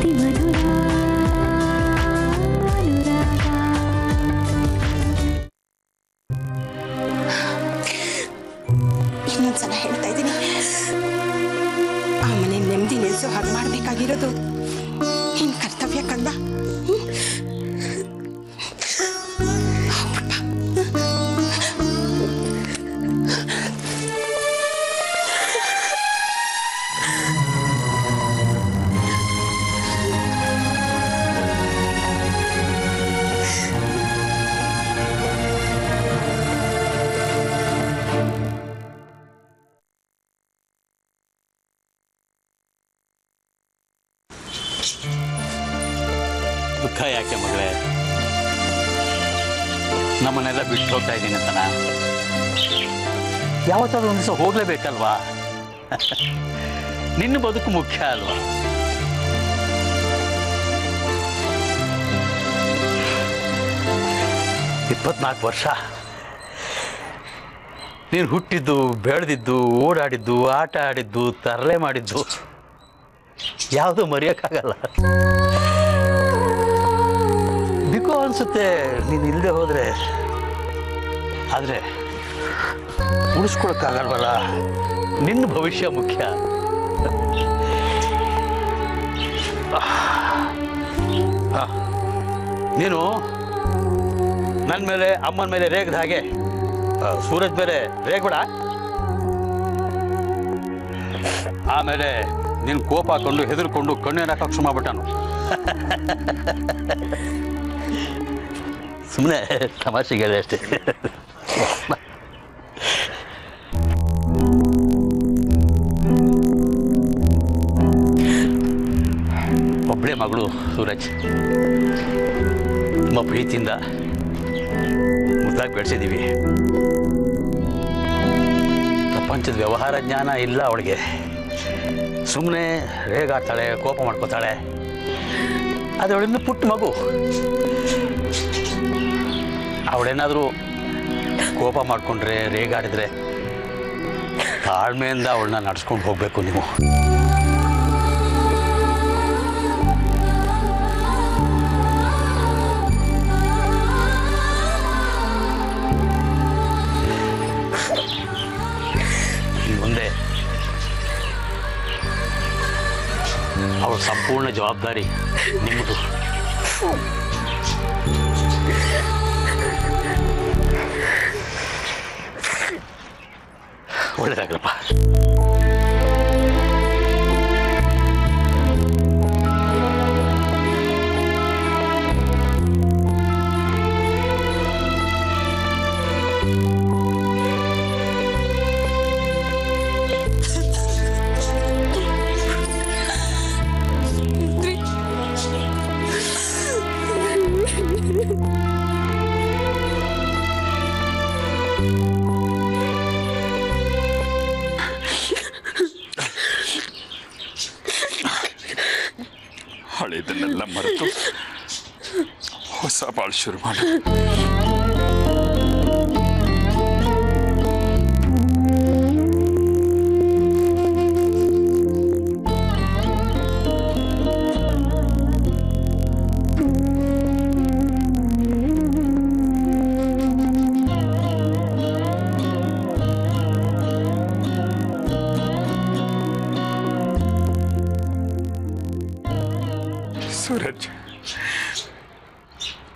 ಅತಿ ಮಧುರ ಅನುರಾಗ. ಇನ್ನೊಂದ್ಸಲ ಹೇಳ್ತಾ ಇದ್ದೀನಿ, ಆ ಮನೆ ನೆಮ್ಮದಿ ನಿಲ್ಸೋ ಹಾಗೆ ಮಾಡ್ಬೇಕಾಗಿರೋದು ನಿನ್ ಕರ್ತವ್ಯ ಕಂದ. ದುಃಖ ಯಾಕೆ ಮಗಳೇ? ನಮ್ಮನ್ನೆಲ್ಲ ಬಿಟ್ಟು ಹೋಗ್ತಾ ಇದ್ದೀನಿ ಅಂತನ? ಯಾವತ್ತಾದ್ರೂ ಒಂದು ದಿವಸ ಹೋಗ್ಲೇಬೇಕಲ್ವಾ? ನಿನ್ನ ಬದುಕು ಮುಖ್ಯ ಅಲ್ವಾ? ಇಪ್ಪತ್ನಾಲ್ಕು ವರ್ಷ ನೀನು ಹುಟ್ಟಿದ್ದು, ಬೆಳೆದಿದ್ದು, ಓಡಾಡಿದ್ದು, ಆಟ ಆಡಿದ್ದು, ತರಲೆ ಮಾಡಿದ್ದು ಯಾವುದೂ ಮರೆಯೋಕ್ಕಾಗಲ್ಲ. ಬಿಕೋ ಅನಿಸುತ್ತೆ ನೀನು ಇಲ್ಲದೆ ಹೋದರೆ. ಆದರೆ ಉಳಿಸ್ಕೊಳಕ್ಕಾಗಲ್ವಲ್ಲ, ನಿನ್ನ ಭವಿಷ್ಯ ಮುಖ್ಯ. ನೀನು ನನ್ನ ಮೇಲೆ, ಅಮ್ಮನ ಮೇಲೆ ರೇಗದ ಹಾಗೆ ಸೂರಜ್ ಮೇಲೆ ರೇಗ್ಬೇಡ. ಆಮೇಲೆ ನೀನು ಕೋಪ ಹಾಕೊಂಡು ಹೆದರ್ಕೊಂಡು ಕಣ್ಣೇನು ಹಾಕಕ್ಕೆ ಶುರು ಮಾಡ್ಬಿಟ್ಟಾನು. ಸುಮ್ಮನೆ ತಮಾಷೆಗೆ ಅಷ್ಟೇ. ಒಬ್ಬಳೇ ಮಗಳು ಸೂರಜ್, ತುಂಬ ಪ್ರೀತಿಯಿಂದ ಮುದ್ದಾಗಿ ಬೆಳೆಸಿದ್ದೀವಿ. ಪ್ರಪಂಚದ ವ್ಯವಹಾರ ಜ್ಞಾನ ಇಲ್ಲ ಅವಳಿಗೆ. ಸುಮ್ಮನೆ ರೇಗಾಡ್ತಾಳೆ, ಕೋಪ ಮಾಡ್ಕೋತಾಳೆ. ಅದು ಅವಳಿಂದ ಪುಟ್ಟ ಮಗು. ಅವಳೇನಾದರೂ ಕೋಪ ಮಾಡಿಕೊಂಡ್ರೆ, ರೇಗಾಡಿದ್ರೆ ತಾಳ್ಮೆಯಿಂದ ಅವಳನ್ನ ನಡೆಸ್ಕೊಂಡು ಹೋಗಬೇಕು ನೀವು. ಮುಂದೆ ಅವಳ ಸಂಪೂರ್ಣ ಜವಾಬ್ದಾರಿ ನಿಮ್ಮದು. ಒಳ್ಳೆಯದಾಗಲಪ್ಪ. ಹಳೆದನ್ನೆಲ್ಲ ಮರೆತು ಹೊಸ ಬಾಳು ಶುರು ಮಾಡು. ಸೂರಜ್,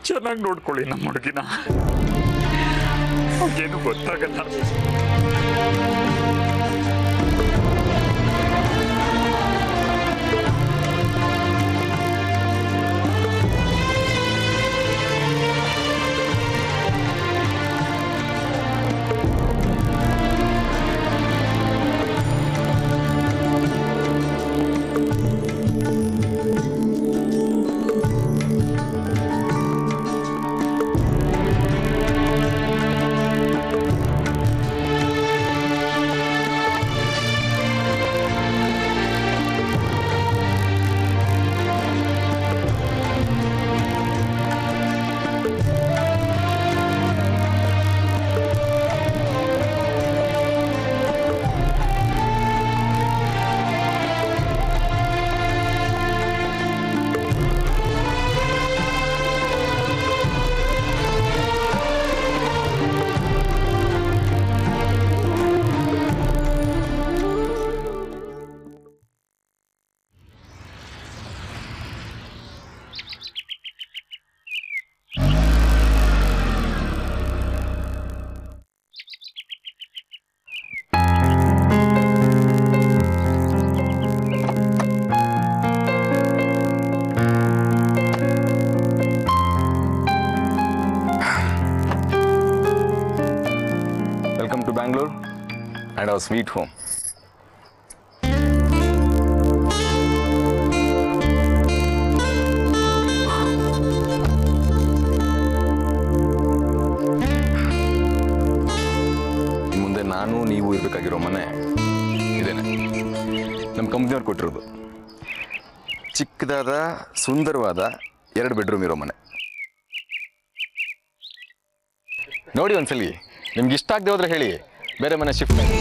ಚೆನ್ನಾಗಿ ನೋಡ್ಕೊಳ್ಳಿ ನಮ್ಮ ಹುಡುಗಿನ. ಅವ್ಗೇನು ಗೊತ್ತಾಗಲ್ಲ. and our sweet home. ಮುಂದೆ ನಾನು ನೀವು ಇರಬೇಕಾಗಿರೋ ಮನೆ ಇದೇನೆ. ನಮ್ಮ ಕಂಪ್ನಿಯವ್ರು ಕೊಟ್ಟಿರೋದು ಚಿಕ್ಕದಾದ ಸುಂದರವಾದ 2 ಬೆಡ್ರೂಮ್ ಇರೋ ಮನೆ. ನೋಡಿ ಒಂದ್ಸಲಿ, ನಿಮ್ಗೆ ಇಷ್ಟ ಆಗದೆ ಹೋದ್ರೆ ಹೇಳಿ, ಬೇರೆ ಮನೆ ಶಿಫ್ಟ್ ಮಾಡಿ.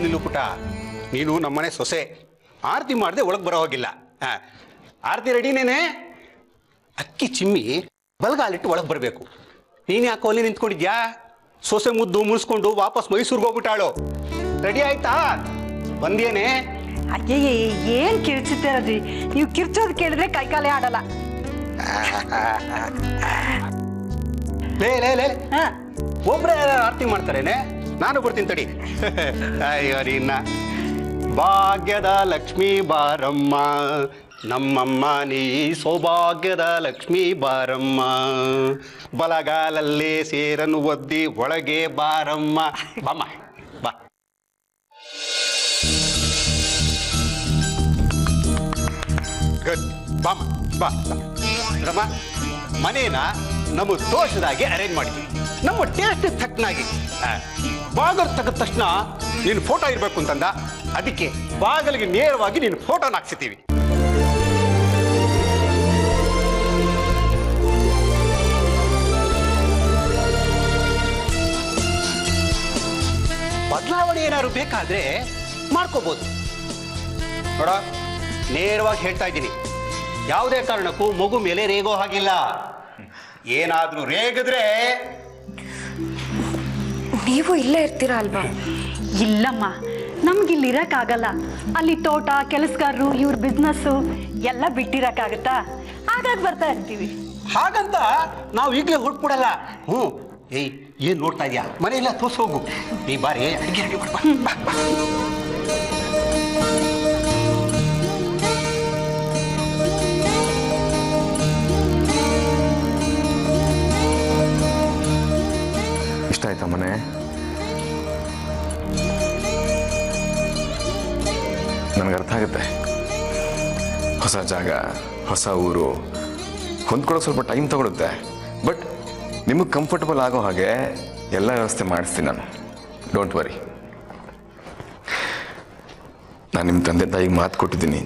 ನಿಲ್ಲು ಪುಟ, ನೀನು ನಮ್ಮನೆ ಸೊಸೆ. ಆರತಿ ಮಾಡದೆ ಒಳಗೆ ಬರೋ ಹೋಗಿಲ್ಲ. ಆರತಿ ರೆಡಿನೇನೆ? ಅಕ್ಕಿ ಚಿಮ್ಮಿ ಬಲಗಾಲಿಟ್ಟು ಒಳಗೆ ಬರಬೇಕು. ನೀನು ಯಾಕೆ ಅಲ್ಲಿ ನಿಂತ್ಕೊಂಡಿದ್ಯಾ? ಸೊಸೆ ಮುದ್ದು ಮುಳಿಸ್ಕೊಂಡು ವಾಪಸ್ ಮೈಸೂರಿಗೆ ಹೋಗ್ಬಿಟ್ಟಾಳು. ರೆಡಿ ಆಯ್ತಾ? ಬಂದೇನೆ? ಅಯ್ಯಯ್ಯ, ಏನ್ ಕಿರ್ಚಿರ್ತೀರಲ್ರಿ ನೀವು. ಕಿರ್ಚೋದು ಕೇಳಿದ್ರೆ ಕೈಕಾಲೇ ಆಡಲ್ಲ. ಲೇ ಲೇ ಲೇ, ಒಬ್ರೇ ಆರತಿ ಮಾಡ್ತಾರೇನೆ? ನಾನು ಬರ್ತೀನಿ ತಡಿ. ಅಯ್ಯೋ ನೀನ್ನ ಭಾಗ್ಯದ ಲಕ್ಷ್ಮೀ ಬಾರಮ್ಮ, ನಮ್ಮಮ್ಮ ನೀ ಸೌಭಾಗ್ಯದ ಲಕ್ಷ್ಮೀ ಬಾರಮ್ಮ, ಬಲಗಾಲಲ್ಲೇ ಸೇರನ್ನು ಒದ್ದಿ ಒಳಗೆ ಬಾರಮ್ಮ. ಬಾಮ್ಮ ಬಾ. ಗುಡ್, ಬಾಮ್ಮ ಬಾ. ರಮ್ಮ, ಮನೇನ ನಮ್ಮ ದೋಷದಾಗಿ ಅರೇಂಜ್ ಮಾಡಿದ್ವಿ, ನಮ್ಮ ಟೇಸ್ಟ್ ತಕ್ಕನಾಗಿ. ಬಾಗಲ್ ತೆಗೆದ ತಕ್ಷಣ ನೀನು ಫೋಟೋ ಇರಬೇಕು ಅಂತಂದ, ಅದಕ್ಕೆ ಬಾಗಲಿಗೆ ನೇರವಾಗಿ ನೀನು ಫೋಟೋನ ಹಾಕ್ಸಿತೀವಿ. ಬದಲಾವಣೆ ಏನಾದ್ರು ಬೇಕಾದ್ರೆ ಮಾಡ್ಕೋಬಹುದು. ನೋಡ, ನೇರವಾಗಿ ಹೇಳ್ತಾ ಇದ್ದೀನಿ, ಯಾವುದೇ ಕಾರಣಕ್ಕೂ ಮಗು ಮೇಲೆ ರೇಗೋ ಹಾಗಿಲ್ಲ. ಏನಾದ್ರೂ ರೇಗಿದ್ರೆ ನೀವು ಇಲ್ಲೇ ಇರ್ತೀರಾ ಅಲ್ವಾ? ಇಲ್ಲಮ್ಮ, ನಮ್ಗಿಲ್ಲಿರಕ್ಕಾಗಲ್ಲ. ಅಲ್ಲಿ ತೋಟ, ಕೆಲಸಗಾರರು, ಇವ್ರ ಬಿಸ್ನೆಸ್ಸು ಎಲ್ಲ ಬಿಟ್ಟಿರಕ್ಕಾಗತ್ತಾ? ಹಾಗಾಗಿ ಬರ್ತಾ ಇರ್ತೀವಿ. ಹಾಗಂತ ನಾವು ಈಗಲೇ ಹೊರಟ್ಬಿಡಲ್ಲ. ಏಯ್, ಏನ್ ನೋಡ್ತಾ ಇದೆಯಾ? ಮನೆಯೆಲ್ಲ ತೋರ್ಸ್ ಹೋಗು. ನೀ ಬಾರಿ ಅಡಿಗೆ ರೆಡಿ ಮಾಡ್ಬಾ. ಇಷ್ಟ ಆಯ್ತಾ ಮನೆ? ನನಗೆ ಅರ್ಥ ಆಗುತ್ತೆ. ಹೊಸ ಜಾಗ, ಹೊಸ ಊರು, ಹೊಂದ್ಕೊಳ್ಳೋಕೆ ಸ್ವಲ್ಪ ಟೈಮ್ ತಗೊಳುತ್ತೆ. ಬಟ್ ನಿಮಗೆ ಕಂಫರ್ಟಬಲ್ ಆಗೋ ಹಾಗೆ ಎಲ್ಲ ವ್ಯವಸ್ಥೆ ಮಾಡಿಸ್ತೀನಿ ನಾನು. Don't worry. ನಾನು ನಿಮ್ಮ ತಂದೆ ತಾಯಿಗೆ ಮಾತು ಕೊಟ್ಟಿದ್ದೀನಿ.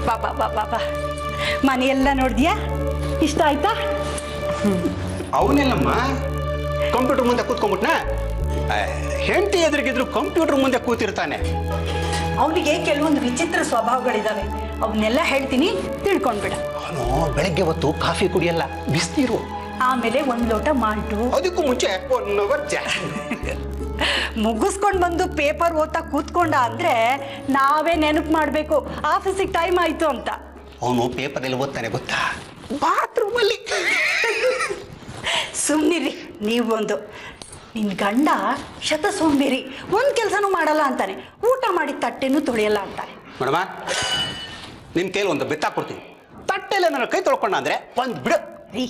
ಬಾಬಾ ಬಾಬಾ ಬಾ, ಮನೆಯೆಲ್ಲ ನೋಡಿದ್ಯಾ? ಇಷ್ಟ ಆಯ್ತಾ? ಅವನೆಲ್ಲಮ್ಮ ಕಂಪ್ಯೂಟರ್ ಮುಂದೆ ಕೂತ್ಕೊಂಡ್ಬಿಟ್ನ. ಹೆಂಡತಿ ಎದುರಿಗಿದ್ರು ಕಂಪ್ಯೂಟರ್ ಮುಂದೆ ಕೂತಿರ್ತಾನೆ. ಅವನಿಗೆ ಕೆಲವೊಂದು ವಿಚಿತ್ರ ಸ್ವಭಾವಗಳಿದಾವೆ. ಅವನ್ನೆಲ್ಲ ಹೇಳ್ತೀನಿ, ತಿಳ್ಕೊಂಡ್ಬಿಡ. ಅವನು ಬೆಳಗ್ಗೆ ಹೊತ್ತು ಕಾಫಿ ಕುಡಿಯಲ್ಲ, ಬಿಸ್ನೀರು. ಆಮೇಲೆ 1 ಲೋಟ ಮಾಲ್ಟು. ಅದಕ್ಕೂ ಮುಂಚೆ 1 ಅವರ್ ಜಾಸ್ತಿ. ಮುಗಿಸ್ಕೊಂಡು ಬಂದು ಪೇಪರ್ ಓದ್ತಾ ಕೂತ್ಕೊಂಡ ಅಂದ್ರೆ ನಾವೇ ನೆನಪು ಮಾಡಬೇಕು ಆಫೀಸಿಗೆ ಟೈಮ್ ಆಯ್ತು ಅಂತ. ಅವನು ಪೇಪರಲ್ಲಿ ಓದ್ತಾನೆ ಗೊತ್ತಾ? ಬಾತ್ರೂಮಲ್ಲಿ. ಸುಮ್ಮನಿರಿ ನೀವೊಂದು. ನಿನ್ನ ಗಂಡ ಶತಸೋಂಬೇರಿ, ಒಂದು ಕೆಲಸನೂ ಮಾಡಲ್ಲ ಅಂತಾನೆ. ಊಟ ಮಾಡಿ ತಟ್ಟೆನೂ ತೊಳೆಯಲ್ಲ ಅಂತಾನೆ. ಮೇಡಮ, ನಿನ್ನ ಕೈಲಿ ಒಂದು ಬೆತ್ತ ಕೊಡ್ತೀನಿ. ತಟ್ಟೆಲ್ಲ ನನ್ನ ಕೈ ತೊಳ್ಕೊಂಡ ಅಂದ್ರೆ ಒಂದು ಬಿಡು ರೀ.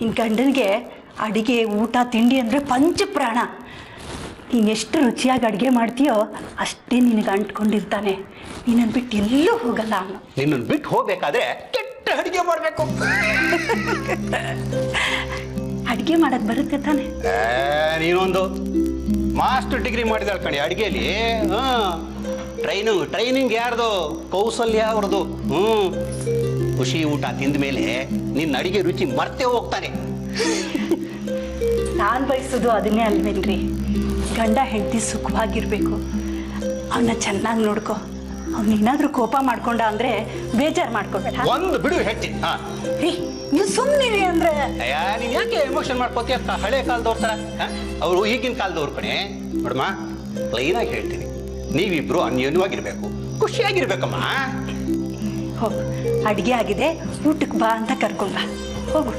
ನಿನ್ನ ಗಂಡನಿಗೆ ಅಡಿಗೆ, ಊಟ, ತಿಂಡಿ ಅಂದರೆ ಪಂಚಪ್ರಾಣ. ನೀನು ಎಷ್ಟು ರುಚಿಯಾಗಿ ಅಡುಗೆ ಮಾಡ್ತೀಯೋ ಅಷ್ಟೇ ನಿನಗೆ ಅಂಟ್ಕೊಂಡಿರ್ತಾನೆ. ನಿನ್ನನ್ನು ಬಿಟ್ಟು ಎಲ್ಲೂ ಹೋಗಲ್ಲ ಅವನು. ನಿನ್ನನ್ನು ಬಿಟ್ಟು ಹೋಗ್ಬೇಕಾದ್ರೆ ಕೆಟ್ಟ ಅಡುಗೆ ಮಾಡಬೇಕು. ಅಡುಗೆ ಮಾಡೋದು ಬರುತ್ತೆ ತಾನೆ? ನೀನೊಂದು ಮಾಸ್ಟರ್ ಡಿಗ್ರಿ ಮಾಡಿದಾಳ ಕಣೆ ಅಡುಗೆಯಲ್ಲಿ. ಟ್ರೈನಿಂಗ್ ಯಾರ್ದು? ಕೌಶಲ್ಯ ಅವ್ರದ್ದು. ಖುಷಿ ಊಟ ತಿಂದ ಮೇಲೆ ನಿನ್ನ ಅಡಿಗೆ ರುಚಿ ಮರ್ತೇ ಹೋಗ್ತಾನೆ. ನಾನು ಬಯಸೋದು ಅದನ್ನೇ ಅಲ್ವೇನ್ರಿ? ಗಂಡ ಹೆಂಡತಿ ಸುಖವಾಗಿರ್ಬೇಕು. ಅವನ್ನ ಚೆನ್ನಾಗಿ ನೋಡ್ಕೊ, ಅವನೇನಾದ್ರೂ ಕೋಪ ಮಾಡ್ಕೊಂಡ ಅಂದ್ರೆ ಬೇಜಾರು ಮಾಡ್ಕೋಬೇಡ. ಒಂದು ಬಿಡು ಹೇಳ್ತೀನಿ. ಹಾ ರೀ ನೀವು ಸುಮ್ಮನಿರಿ ಅಂದ್ರೆ. ಅಯ್ಯ ನೀನ್ ಯಾಕೆ ಎಮೋಷನ್ ಮಾಡ್ಕೋತೀಯ? ಹಳೆ ಕಾಲದವ್ರ ತರ ಅವರು ಈಗಿನ ಕಾಲದವ್ರ ಕಣೆ. ನೋಡಮ್ಮ, ಕ್ಲೀನಾಗಿ ಹೇಳ್ತೀನಿ, ನೀವಿಬ್ರು ಅನ್ಯೋನ್ಯವಾಗಿರ್ಬೇಕು, ಖುಷಿಯಾಗಿರ್ಬೇಕಮ್ಮ. ಹೋಗು, ಅಡಿಗೆ ಆಗಿದೆ, ಊಟಕ್ಕೆ ಬಾ ಅಂತ ಕರ್ಕೊಂಡ್ ಬಾ. ಹೋಗು.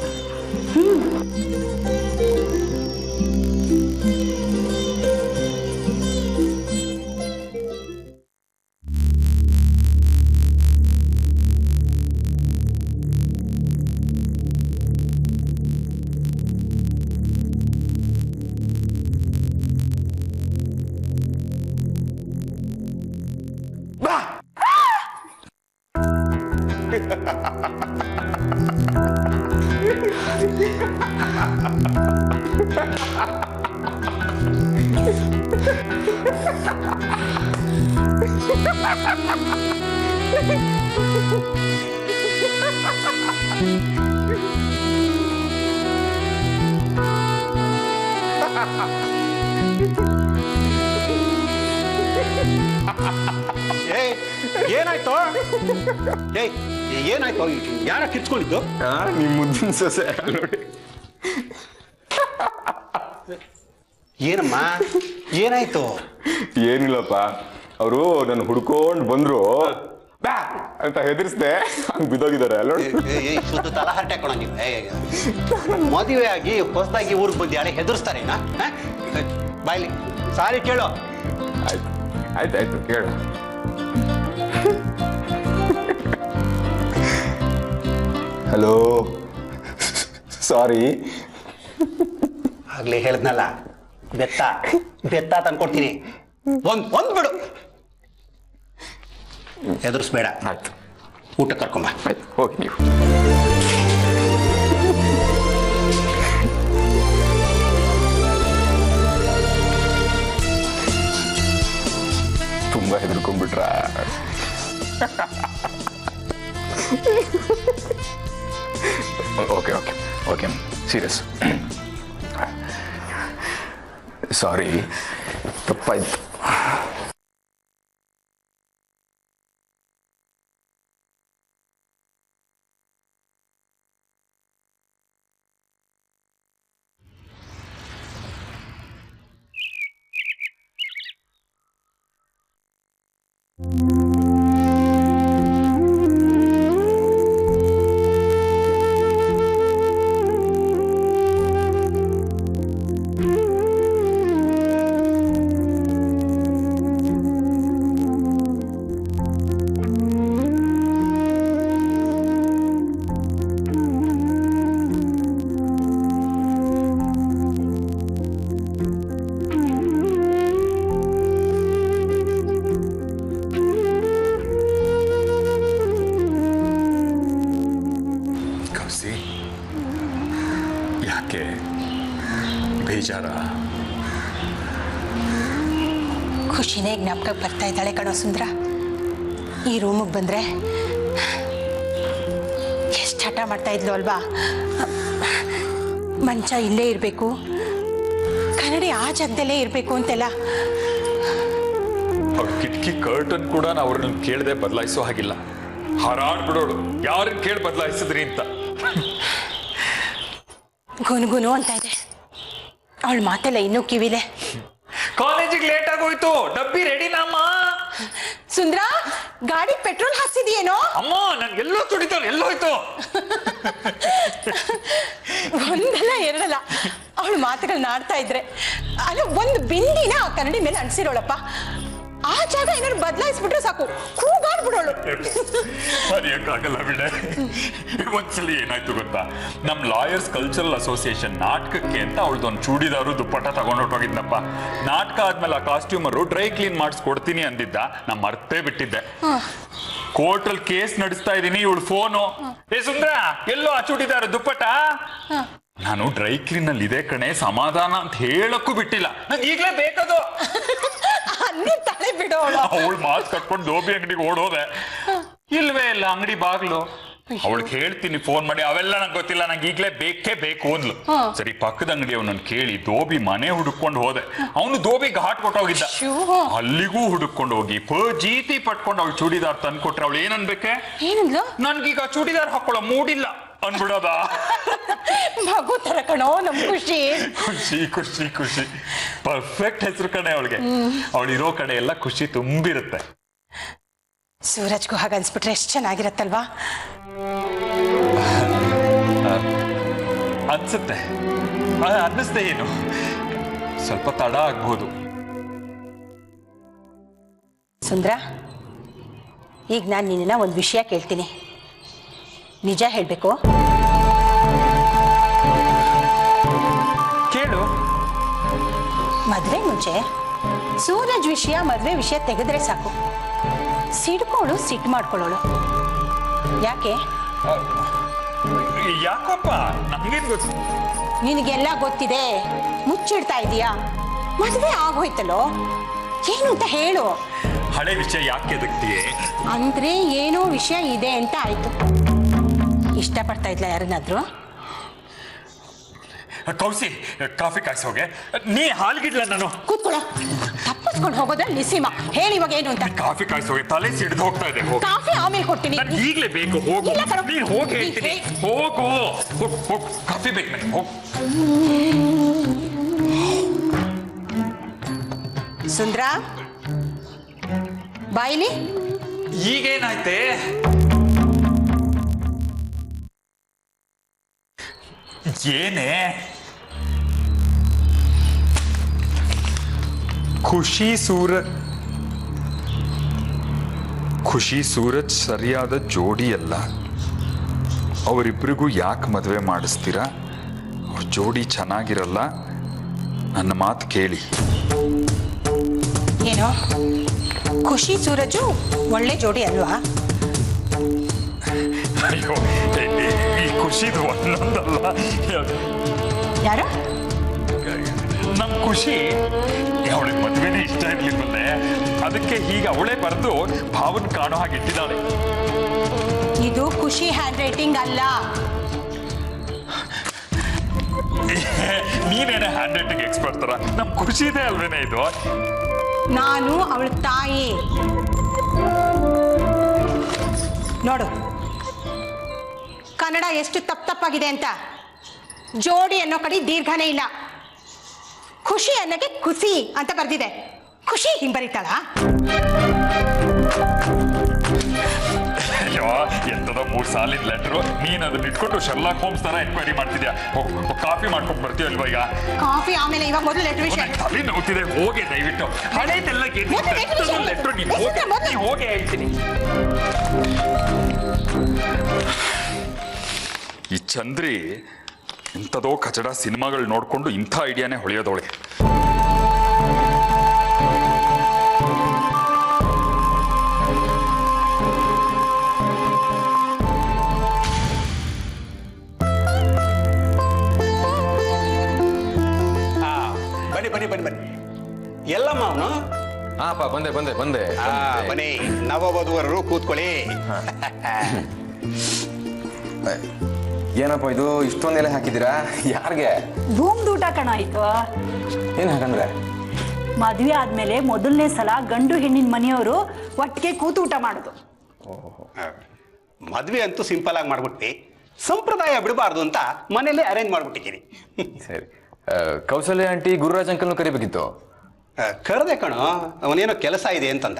ಏನಾಯ್ತು? ಏನಾಯ್ತು? ಯಾರ ಕಿತ್ಕೊಂಡಿದ್ದು? ನಿಮ್ಮ ಮುದ್ದಿನ ಸೊಸೆ ನೋಡಿ. ಏನಮ್ಮ ಏನಾಯ್ತು? ಏನಿಲ್ಲಪ್ಪ, ಅವರು ನನ್ನ ಹುಡ್ಕೊಂಡು ಬಂದ್ರು ಬಾ ಅಂತ ಹೆದರ್ಸ್ದೆ, ಹಂಗೆ ಬಿದ್ದೋಗಿದ್ದಾರೆ ಅಲ್ಲ. ಶುದ್ಧ ತಲಹರಟೆ ಕೊಡ ನೀವು. ಮದುವೆ ಆಗಿ ಹೊಸದಾಗಿ ಊರಿಗೆ ಬಂದು ಹೆದರ್ಸ್ತಾರೇನಾ? ಬಾಯ್ಲಿ ಸಾರಿ ಕೇಳು. ಆಯ್ತು ಆಯ್ತು ಆಯ್ತು ಕೇಳು. ಹಲೋ, ಸಾರಿ. ಆಗ್ಲೇ ಹೇಳ್ದ್ನಲ್ಲ, ಬೆತ್ತ ಬೆತ್ತ ತಂದ್ಕೊಡ್ತೀನಿ. ಒಂದ್ ಬಿಡು, ಹೆದರ್ಸ್ಬೇಡ. ಆಯ್ತು, ಊಟ ಕರ್ಕೊಂಬ. ಆಯ್ತು, ಹೋಗಿ ನೀವು. ತುಂಬಾ ಹೆದರ್ಕೊಂಡ್ಬಿಟ್ರ? Okay okay okay, serious. Sorry, ತಪ್ಪಾಯ್ತು. ಯಾಕೆ ಬೇಜಾರ? ಖುಷಿನೇ ಜ್ಞಾಪಕಕ್ಕೆ ಬರ್ತಾ ಇದ್ದಾಳೆ ಕಣೋ ಸುಂದ್ರ. ಈ ರೂಮಿಗೆ ಬಂದರೆ ಎಷ್ಟು ಹಠ ಮಾಡ್ತಾ ಇದ್ಲು ಅಲ್ವಾ? ಮಂಚ ಇಲ್ಲೇ ಇರಬೇಕು, ಕನ್ನಡಿ ಆ ಜಾಗದಲ್ಲೇ ಇರಬೇಕು ಅಂತೆಲ್ಲ. ಅವ್ರ ಕಿಟಕಿ ಕರ್ಟನ್ ಕೂಡ ನಾವು ಅವ್ರನ್ನ ಕೇಳದೆ ಬದಲಾಯಿಸೋ ಹಾಗಿಲ್ಲ. ಹಾರಾಡ್ಬಿಡೋಳು, ಯಾರನ್ನ ಕೇಳಿ ಬದಲಾಯಿಸಿದ್ರಿ ಅಂತ. ಗುನುಗುನು ಅಂತ ಇದೆ ಅವಳ ಮಾತೆಲ್ಲ ಇನ್ನೂ ಕಿವಿಲೆ. ಕಾಲೇಜಿಗೆ ಲೇಟ್ ಆಗೋಯ್ತು, ಡಬ್ಬಿ ರೆಡಿನಮ್ಮ. ಸುಂದ್ರ, ಗಾಡಿ ಪೆಟ್ರೋಲ್ ಹಾಕ್ಸಿದ್ಯೇನೋ? ಅಮ್ಮ, ನನ್ಗೆಲ್ಲೋ ತುಡಿತಾನೆ, ಎಲ್ಲೋಯ್ತು? ಒಂದಲ್ಲ ಎರಡಲ್ಲ, ಅವಳ ಮಾತುಗಳನ್ನ ಆಡ್ತಾ ಇದ್ರೆ ಅಲ್ಲ ಒಂದು ಬಿಂದಿನ ಆ ಕನ್ನಡಿ ಮೇಲೆ ಅನ್ಸಿರೋಳಪ್ಪ. ಆ ಜಾಗ ಏನಾದ್ರು ಬದಲಾಯಿಸ್ಬಿಟ್ರೆ ಸಾಕು, ಕೂಗಾಡ್ಬಿಡೋಳು. ಸರಿಯಕ್ಕಾಗಲ್ಲ ಬಿಡೆ. ಒಂದ್ಸಲಿ ಏನಾಯ್ತು ಗೊತ್ತಾ, ನಮ್ ಲಾಯರ್ಸ್ ಕಲ್ಚರಲ್ ಅಸೋಸಿಯೇಷನ್ ನಾಟಕಕ್ಕೆ ಅಂತ ಅವಳದೊಂದು ಚೂಡಿದಾರು ದುಪ್ಪಟ್ಟ ತಗೊಂಡೋಗಿದ್ನಪ್ಪ. ನಾಟಕ ಆದ್ಮೇಲೆ ಆ ಕಾಸ್ಟ್ಯೂಮರು ಡ್ರೈ ಕ್ಲೀನ್ ಮಾಡಿಸ್ಕೊಡ್ತೀನಿ ಅಂದಿದ್ದ, ನಾ ಮರ್ತೇ ಬಿಟ್ಟಿದ್ದೆ. ಕೋರ್ಟಲ್ಲಿ ಕೇಸ್ ನಡೆಸ್ತಾ ಇದ್ದೀನಿ, ಇವಳು ಫೋನು, ಏ ಸುಂದ್ರ ಎಲ್ಲೋ ಆ ಚೂಡಿದಾರು ದುಪ್ಪಟ್ಟ. ನಾನು ಡ್ರೈ ಕ್ಲೀನ್ ಅಲ್ಲಿ ಇದೆ ಕಣೆ, ಸಮಾಧಾನ ಅಂತ ಹೇಳಕ್ಕೂ ಬಿಟ್ಟಿಲ್ಲ. ನಂಗೆ ಈಗ್ಲೇ ಬೇಕದು. ತಲೆ ಬಿಡೋಳು. ಅವಳು ಮಾಸ್ಕ್ ಕಟ್ಕೊಂಡು ದೋಬಿ ಅಂಗಡಿಗೆ ಓಡೋದೆ. ಇಲ್ವೇ ಇಲ್ಲ ಅಂಗಡಿ ಬಾಗ್ಲು. ಅವಳಿಗೆ ಹೇಳ್ತೀನಿ ಫೋನ್ ಮಾಡಿ, ಅವೆಲ್ಲ ನಂಗೆ ಗೊತ್ತಿಲ್ಲ, ನಂಗೆ ಈಗಲೇ ಬೇಕೇ ಬೇಕು ಅಂದ್ಲು. ಸರಿ ಪಕ್ಕದ ಅಂಗಡಿ ಅವನನ್ನು ಕೇಳಿ ದೋಬಿ ಮನೆ ಹುಡುಕೊಂಡು ಹೋದೆ. ಅವನು ದೋಬಿ ಘಾಟ್ ಕೊಟ್ಟೋಗಿದ್ದ. ಅಲ್ಲಿಗೂ ಹುಡುಕೊಂಡು ಹೋಗಿ ಜೀತಿ ಪಟ್ಕೊಂಡು ಅವಳು ಚೂಡಿದಾರ್ ತಂದ್ಕೊಟ್ರೆ ಅವಳು ಏನನ್ಬೇಕೆ? ನನ್ಗೀಗ ಚೂಡಿದಾರ್ ಹಾಕೊಳ್ಳೋ ಮೂಡಿಲ್ಲ ಅನ್ಬಿಡೋದ. ಮಗು ತರ ಕಣೋ ನಮ್ ಖುಷಿ. ಖುಷಿ ಖುಷಿ ಖುಷಿ ಪರ್ಫೆಕ್ಟ್ ಹೆಸರು ಕಣೆ ಅವಳಿಗೆ. ಅವಳಿರೋ ಕಡೆ ಎಲ್ಲ ಖುಷಿ ತುಂಬಿರುತ್ತೆ. ಸೂರಜ್ಗೂ ಹಾಗೆ ಅನ್ಸ್ಬಿಟ್ರೆ ಎಷ್ಟು ಚೆನ್ನಾಗಿರತ್ತಲ್ವಾ? ಅನ್ಸುತ್ತೆ. ಅನ್ನಿಸ್ದೆ ಏನು, ಸ್ವಲ್ಪ ತಡ ಆಗ್ಬೋದು. ಸುಂದ್ರ, ಈಗ ನಾನು ನಿನ್ನ ಒಂದು ವಿಷಯ ಕೇಳ್ತೀನಿ, ನಿಜ ಹೇಳ್ಬೇಕು? ಕೇಳು. ಮದ್ವೆ ಮುಂಚೆ ಸೂರಜ್ ವಿಷಯ, ಮದ್ವೆ ವಿಷಯ ತೆಗೆದ್ರೆ ಸಾಕು, ಸಿಡ್ಕೋಳು ಸಿಟ್ಟು ಮಾಡ್ಕೊಳ್ಳೋಳು. ಯಾಕೆ? ಯಾಕಪ್ಪ? ನಮ್ಗೇನ್ ಗೊತ್ತು? ನಿನಗೆಲ್ಲ ಗೊತ್ತಿದೆ, ಮುಚ್ಚಿಡ್ತಾ ಇದೀಯಾ? ಮದ್ವೆ ಆಗೋಯ್ತಲ್ಲೋ, ಏನು ಅಂತ ಹೇಳು. ಹಳೆ ವಿಷಯ ಯಾಕೆ ಎದಕ್ತಿಯೇ? ಅಂದ್ರೆ ಏನೋ ವಿಷಯ ಇದೆ ಅಂತ ಆಯ್ತು. ಇಷ್ಟಪಡ್ತಾ ಇದ್ಲ ಯಾರನ್ನಾದ್ರು? ಕೌಸಿ, ಕಾಫಿ ಕಾಯಿಸೋಗೆ. ನೀ ಹಾಲ್ಗಿಡ್ಲ ನಾನು ಕೂತ್ಕೊಳ್ಳ. ತಪ್ಪಿಸ್ಕೊಂಡು ಹೋಗೋದ್ರಲ್ಲಿ ನಿಸೀಮ. ಹೇಳಿ ಇವಾಗ ಏನು ಅಂತ. ಕಾಫಿ ಕಾಯಿಸೋಗೆ ತಲೆ ಸಿಡ್ದು ಹೋಗ್ತಾ ಇದೆ. ಕಾಫಿ ಆಮೇಲೆ ಕೊಡ್ತೀನಿ. ನನ್ಗೆ ಈಗಲೇ ಬೇಕು. ಹೋಗು. ಇಲ್ಲ ಕಣೋ. ನೀನ್ ಹೋಗಿ ಹೇಳ್ತೀನಿ. ಹೋಗು. ಹೋಗು. ಕಾಫಿ ಬೇಕು ನನಗೆ. ಹೋಗು. ಸುಂದ್ರ, ಬಾಯಿಲಿ. ಈಗೇನಾಯ್ತೆ? ಏನೇ? ಖುಷಿ ಸೂರಜ್ ಸರಿಯಾದ ಜೋಡಿ ಅಲ್ಲ. ಅವರಿಬ್ಬರಿಗೂ ಯಾಕೆ ಮದುವೆ ಮಾಡಿಸ್ತೀರಾ? ಅವ್ರ ಜೋಡಿ ಚೆನ್ನಾಗಿರಲ್ಲ. ನನ್ನ ಮಾತು ಕೇಳಿ. ಏನೋ ಖುಷಿ ಸೂರಜು ಒಳ್ಳೆ ಜೋಡಿ ಅಲ್ವಾ? ಅಯ್ಯೋ, ಈ ಖುಷಿದು ಒಂದೊಂದಲ್ಲ. ಯಾರು? ನಮ್ ಖುಷಿ ಅವಳಿಗೆ ಮದುವೆನೇ ಇಷ್ಟ ಇರ್ಲಿಲ್ಲೇ, ಅದಕ್ಕೆ ಈಗ ಅವಳೇ ಬರೆದು ಭಾವನ್ ಕಾಣೋ ಹಾಗೆ ಇಟ್ಟಿದ್ದಾಳೆ. ಇದು ಖುಷಿ ಹ್ಯಾಂಡ್ ರೈಟಿಂಗ್ ಅಲ್ಲ. ನೀನೇನೆ ಹ್ಯಾಂಡ್ ರೈಟಿಂಗ್ ಎಕ್ಸ್ಪರ್ಟ್ ತರ. ನಮ್ ಖುಷಿದೇ ಅಲ್ವೇನೆ ಇದು? ನಾನು ಅವಳ ತಾಯಿ. ನೋಡು ಕನ್ನಡ ಎಷ್ಟು ತಪ್ಪಾಗಿದೆ ಅಂತ. ಜೋಡಿ ಅನ್ನೋ ಕಡೆ ದೀರ್ಘನೇ ಇಲ್ಲ. ಖುಷಿ ಅನ್ನೋಕೆ ಖುಷಿ ಅಂತ ಬರ್ದಿದೆ. ಖುಷಿ ಹಿಂಗ್ ಬರೀತಾಳ? ಅಯ್ಯೋ, ಎಂತದೋ 3 ಸಾಲಿನ ಲೆಟ್ರು. ನೀನ್ ಅದನ್ನ ಇಟ್ಕೊಂಡು ಶರ್ಲಾಕ್ ಹೋಮ್ಸ್ ತರ ಎನ್ಕ್ವೈರಿ ಮಾಡ್ತಿದ್ಯಾ. ಕಾಫಿ ಮಾಡ್ಕೊಂಡು ಬರ್ತೀಯಲ್ವಾ ಈಗ? ಕಾಫಿ ಆಮೇಲೆ, ಇವಾಗ ಮೊದಲು ಲೆಟ್ರ್ ವಿಷಯ. ತಲೆ ನೋಡ್ತಿದೆ. ಹೋಗಿ ದಯವಿಟ್ಟು. ಹಳೇದೆಲ್ಲ ಲೆಟ್ರು ನೀನು ಹೋಗಿ ಹೇಳ್ತೀನಿ. ಈ ಚಂದ್ರಿ ಇಂಥದೋ ಕಚಡ ಸಿನಿಮಾಗಳು ನೋಡ್ಕೊಂಡು ಇಂಥ ಐಡಿಯಾನೇ ಹೊಳೆಯೋದೊಳಗೆ. ಬನ್ನಿ ಬನ್ನಿ ಬನ್ನಿ. ಎಲ್ಲಮ್ಮ ಅವನು? ಹಾಪ ಬಂದೆ ಬಂದೆ ಬಂದೆ. ಬನ್ನಿ, ನವವಧುವರರು ಕೂತ್ಕೊಳ್ಳಿ. ಏನಪ್ಪ ಇದು ಇಷ್ಟೊಂದೆಲ್ಲ ಹಾಕಿದ್ದೀರಾ? ಯಾರಿಗೆ? ಧೂಮ್ದು ಊಟ ಕಣ ಆಯ್ತು. ಏನ್ ಹಾಗಂದ್ರೆ? ಮದುವೆ ಆದ್ಮೇಲೆ ಮೊದಲನೇ ಸಲ ಗಂಡು ಹೆಣ್ಣಿನ ಮನೆಯವರು ಒಟ್ಟಿಗೆ ಕೂತು ಊಟ ಮಾಡೋದು. ಮದ್ವೆ ಅಂತೂ ಸಿಂಪಲ್ ಆಗಿ ಮಾಡ್ಬಿಟ್ಟಿ, ಸಂಪ್ರದಾಯ ಬಿಡಬಾರ್ದು ಅಂತ ಮನೇಲೆ ಅರೇಂಜ್ ಮಾಡ್ಬಿಟ್ಟಿದ್ದೀನಿ. ಸರಿ, ಕೌಸಲ್ಯ ಆಂಟಿ ಗುರುರಾಜ್ ಅಂಕಲ್ನು ಕರಿಬೇಕಿತ್ತು. ಕರೆದೆ ಕಣೋ, ಅವನೇನೋ ಕೆಲಸ ಇದೆ ಅಂತಂದ.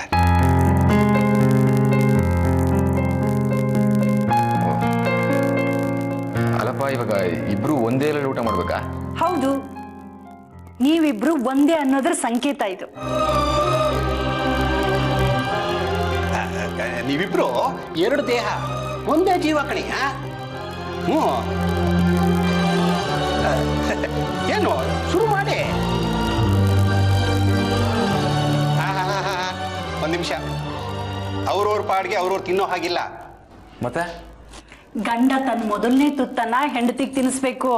ಅಲ್ಲಪ್ಪ, ಇವಾಗ ಇಬ್ರು ಒಂದೇ ಊಟ ಮಾಡ್ಬೇಕಾ? ಹೌದು, ನೀವಿಬ್ರು ಒಂದೇ ಅನ್ನೋದ್ರ ಸಂಕೇತ ಇದು. ನೀವಿಬ್ರು 2 ದೇಹ ಒಂದೇ ಜೀವ ಕಣಿಯ. ಏನು ಶುರು ಮಾಡಿ. ಒಂದ್ ನಿಮಿಷ. ಅವ್ರವ್ರ ಪಾಡ್ಗೆ ಅವ್ರವ್ರು ತಿನ್ನೋ ಹಾಗಿಲ್ಲ. ಮತ್ತೆ ಗಂಡ ತನ್ನ ಮೊದಲನೇ ತುತ್ತನ್ನ ಹೆಂಡತಿಗೆ ತಿನ್ನಿಸ್ಬೇಕು.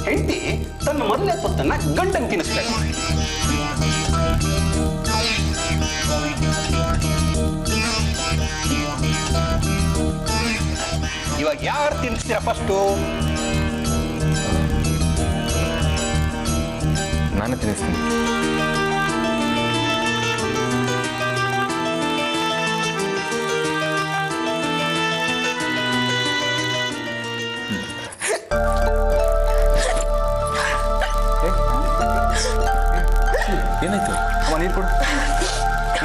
ಹೆಂಡತಿ ತನ್ನ ಮೊದಲನೇ ತುತ್ತನ್ನ ಗಂಡನ್ ತಿನ್ನಿಸ್ಬೇಕು. ಇವಾಗ ಯಾರು ತಿನ್ನಿಸ್ತೀರಾ ಫಸ್ಟು? ನಾನೇ ತಿನ್ನಿಸ್ತೀನಿ. ಏನಾಯ್ತು ಅಮ್ಮ? ನೀರು ಕೊಡು.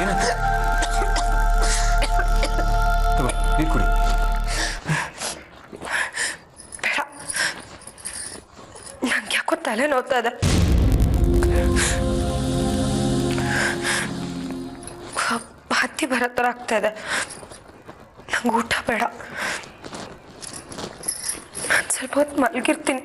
ಏನಾಯ್ತು? ತಗೋ ನೀರು ಕುಡಿ. ಬೇಡ, ನಂಗೆ ಯಾಕೋ ತಲೆ ನೋವ್ತಾ ಇದೆ. ಹತ್ತಿ ಬರೋ ಥರ ಆಗ್ತಾ ಇದೆ. ನಂಗೆ ಊಟ ಬೇಡ. ನಾನು ಸ್ವಲ್ಪ ಹೊತ್ತು ಮಲಗಿರ್ತೀನಿ.